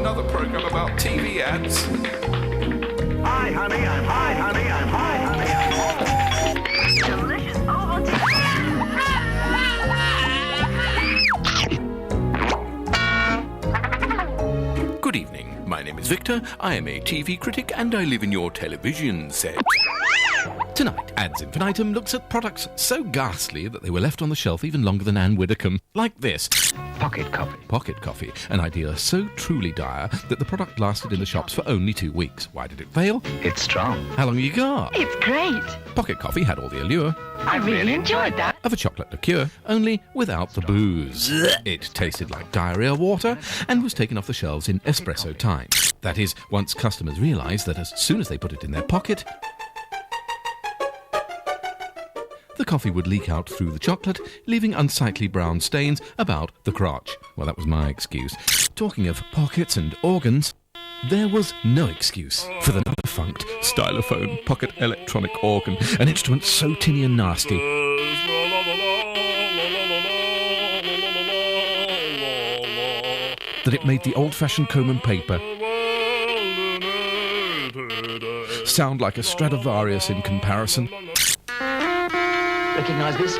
another program about TV ads. Hi, honey, I'm high, honey, I'm high, honey, I'm high. Delicious Ovaltine. Good evening. My name is Victor. I am a TV critic and I live in your television set. Tonight, Ads Infinitum looks at products so ghastly that they were left on the shelf even longer than Anne Widdecombe. Like this. Pocket coffee. Pocket coffee, an idea so truly dire that the product lasted in the shops for only 2 weeks. Why did it fail? It's strong. How long have you got? It's great. Pocket coffee had all the allure I really enjoyed that. of a chocolate liqueur, only without the booze. It tasted like diarrhea water and was taken off the shelves in espresso time. That is, once customers realised that as soon as they put it in their pocket, the coffee would leak out through the chocolate, leaving unsightly brown stains about the crotch. Well, that was my excuse. Talking of pockets and organs, there was no excuse for the defunct stylophone pocket electronic organ, an instrument so tinny and nasty that it made the old-fashioned comb and paper sound like a Stradivarius in comparison. Recognise this?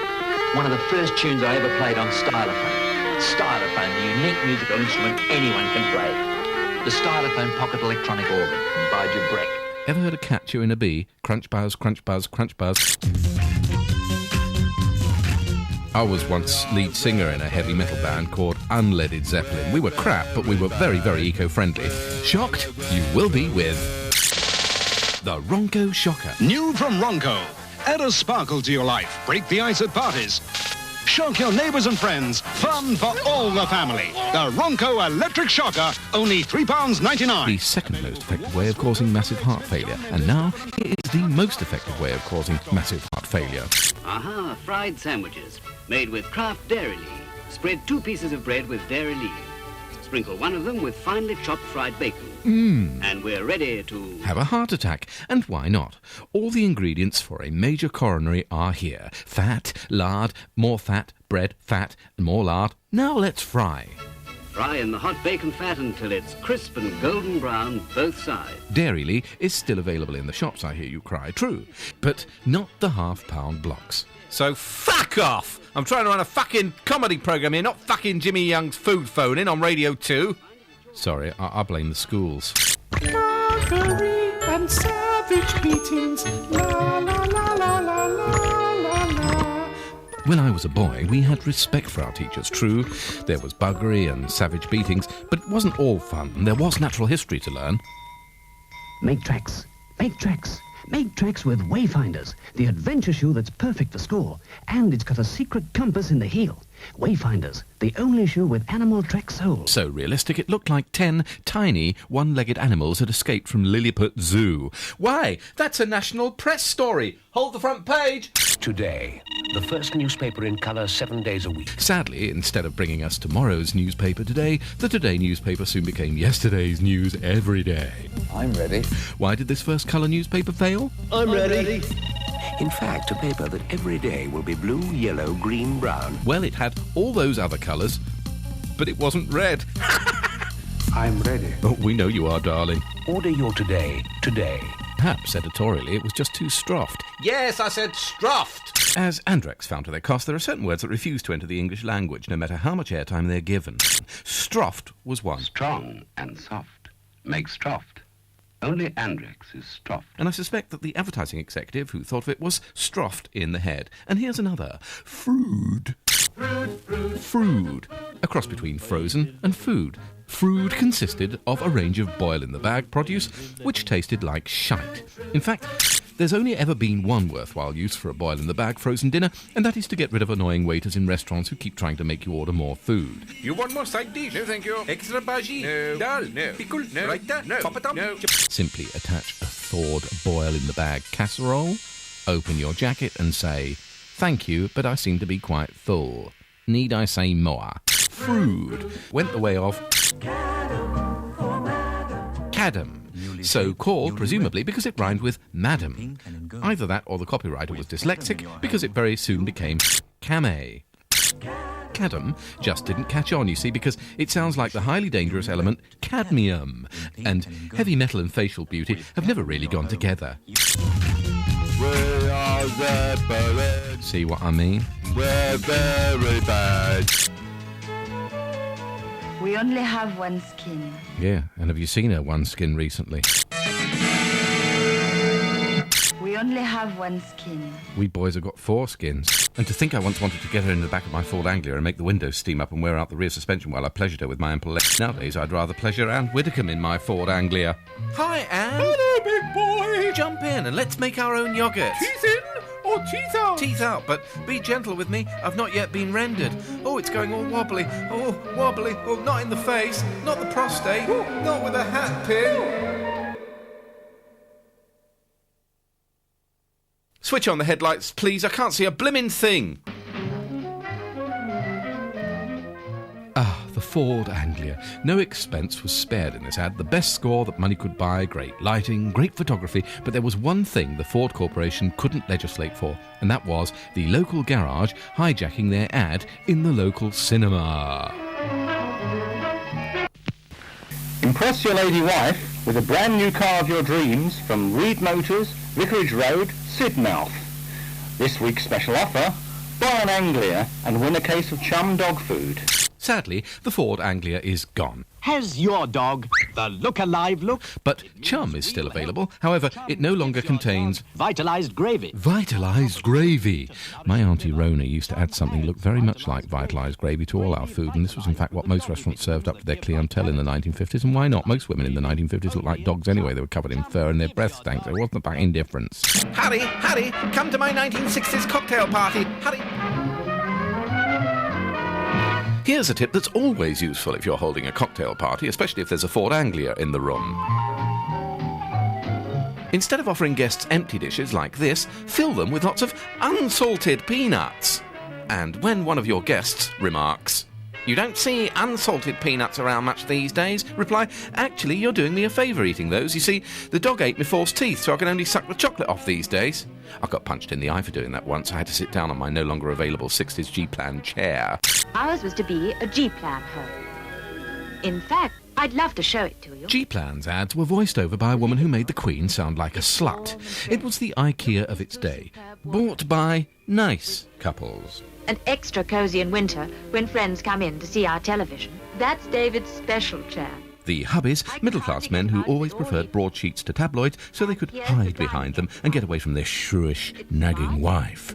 One of the first tunes I ever played on stylophone. Stylophone, the unique musical instrument anyone can play. The stylophone pocket electronic organ from Bijou Breck. Ever heard a cat chewing a bee? Crunch buzz, crunch buzz, crunch buzz. I was once lead singer in a heavy metal band called Unleaded Zeppelin. We were crap, but we were very, very eco-friendly. Shocked? You will be with the Ronco Shocker. New from Ronco. Add a sparkle to your life. Break the ice at parties. Shock your neighbours and friends. Fun for all the family. The Ronco Electric Shocker, only £3.99. The second most effective way of causing massive heart failure. And now, it is the most effective way of causing massive heart failure. Aha, fried sandwiches made with Kraft Dairy Lee. Spread 2 pieces of bread with Dairy Lee. Sprinkle one of them with finely chopped fried bacon. And we're ready to Have a heart attack. And why not? All the ingredients for a major coronary are here. Fat, lard, more fat, bread, fat, and more lard. Now let's fry. fry in the hot bacon fat until it's crisp and golden brown both sides. Dairy Lee is still available in the shops, I hear you cry. True. But not the half-pound blocks. So fuck off! I'm trying to run a fucking comedy programme here, not fucking Jimmy Young's food phone-in on Radio 2. Sorry, I blame the schools. Mockery and savage beatings, la la la la la la la. When I was a boy, we had respect for our teachers, true. There was buggery and savage beatings, but it wasn't all fun. There was natural history to learn. Make tracks. Make tracks. Make tracks with Wayfinders, the adventure shoe that's perfect for school. And it's got a secret compass in the heel. Wayfinders, the only shoe with animal track soles. So realistic, it looked like 10 tiny, one-legged animals had escaped from Lilliput Zoo. Why? That's a national press story. Hold the front page. Today, the first newspaper in colour 7 days a week. Sadly, instead of bringing us tomorrow's newspaper today, the Today newspaper soon became yesterday's news every day. I'm ready. Why did this first colour newspaper fail? I'm ready. In fact, a paper that every day will be blue, yellow, green, brown. Well, it had all those other colours, but it wasn't red. I'm ready. Oh, we know you are, darling. Order your today, today. Perhaps editorially it was just too stroffed. Yes, I said stroffed! As Andrex found to their cost, there are certain words that refuse to enter the English language, no matter how much airtime they're given. Stroffed was one. Strong and soft. Make stroffed. Only Andrex is stroffed. And I suspect that the advertising executive who thought of it was stroffed in the head. And here's another. Frood. Frood. A cross between frozen and food. Frood consisted of a range of boil-in-the-bag produce which tasted like shite. In fact, there's only ever been one worthwhile use for a boil-in-the-bag frozen dinner, and that is to get rid of annoying waiters in restaurants who keep trying to make you order more food. You want more side dish? No, thank you. Extra bhaji? No. Dal? No. Pickle? No. Raita? No. Papatam? No. Simply attach a thawed boil-in-the-bag casserole, open your jacket and say, "Thank you, but I seem to be quite full. Need I say more?" Frood went the way of Cadam. So called, presumably, because it rhymed with madam. Either that or the copywriter was dyslexic, because it very soon became Camay. cadum just didn't catch on, you see, because it sounds like the highly dangerous element cadmium. And heavy metal and facial beauty have never really gone together. We are Zeppelin. See what I mean? We're very bad. We only have one skin. Yeah, and have you seen her one skin recently? We only have one skin. We boys have got 4 skins. And to think I once wanted to get her in the back of my Ford Anglia and make the windows steam up and wear out the rear suspension while I pleasured her with my ample legs. Nowadays, I'd rather pleasure Anne Widdecombe in my Ford Anglia. Hi, Anne. Hello, big boy. Jump in and let's make our own yoghurt. Teeth in or teeth out? Teeth out, but be gentle with me. I've not yet been rendered. Oh, it's going all wobbly. Oh, wobbly. Oh, not in the face. Not the prostate. Not with a hat pin. Switch on the headlights, please. I can't see a blimmin' thing. Ah, the Ford Anglia. No expense was spared in this ad. The best score that money could buy, great lighting, great photography, but there was one thing the Ford Corporation couldn't legislate for, and that was the local garage hijacking their ad in the local cinema. Impress your lady wife with a brand new car of your dreams from Reed Motors, Vicarage Road, Sidmouth. This week's special offer, buy an Anglia and win a case of Chum dog food. Sadly, the Ford Anglia is gone. Has your dog the Look Alive look? But Chum is still available. However, it no longer contains Vitalised gravy. Vitalised gravy. My Auntie Rona used to add something that looked very much like vitalised gravy to all our food, and this was in fact what most restaurants served up to their clientele in the 1950s. And why not? Most women in the 1950s looked like dogs anyway. They were covered in fur and their breath stank. There wasn't about indifference. Harry, come to my 1960s cocktail party. Harry. Here's a tip that's always useful if you're holding a cocktail party, especially if there's a Ford Anglia in the room. Instead of offering guests empty dishes like this, fill them with lots of unsalted peanuts. And when one of your guests remarks, "You don't see unsalted peanuts around much these days," reply, "Actually, you're doing me a favour eating those. You see, the dog ate my false teeth, so I can only suck the chocolate off these days." I got punched in the eye for doing that once. I had to sit down on my no longer available 60s G-Plan chair. Ours was to be a G-Plan home. In fact, I'd love to show it to you. G-Plan's ads were voiced over by a woman who made the Queen sound like a slut. It was the IKEA of its day, bought by nice couples. And extra cosy in winter when friends come in to see our television. That's David's special chair. The hubbies, middle-class men who always preferred broadsheets to tabloids so they could hide behind them and get away from their shrewish, nagging wife.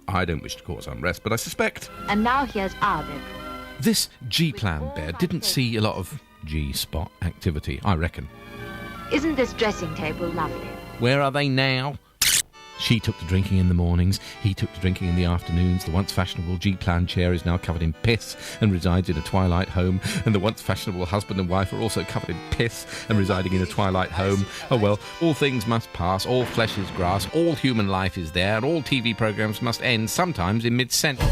I don't wish to cause unrest, but I suspect... And now here's our bedroom. This G-Plan bed didn't see a lot of G-spot activity, I reckon. Isn't this dressing table lovely? Where are they now? She took to drinking in the mornings, he took to drinking in the afternoons. The once fashionable G-Plan chair is now covered in piss and resides in a twilight home, and the once fashionable husband and wife are also covered in piss and residing in a twilight home. Oh well, all things must pass, all flesh is grass, all human life is there, and all TV programmes must end sometimes in mid-sentence.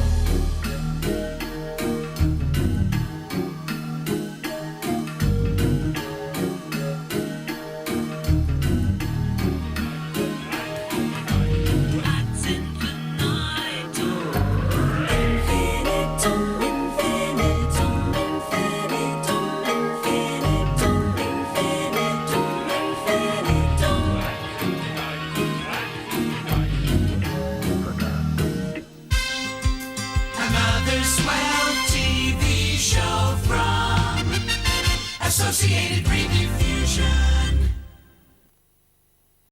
Associated Rediffusion.